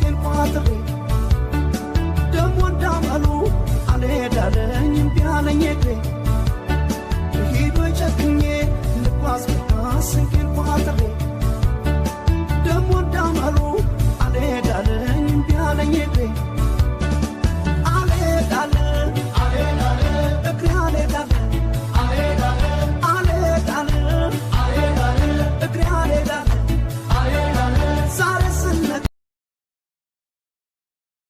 ስንቄን ቋጥሬ ደሞ እንዳመሉ አልሄዳለኝ እምቢ አለኝ እግሬ ሂዶ ጨክኜ ልጓዝ ስንቄን ቋጥሬ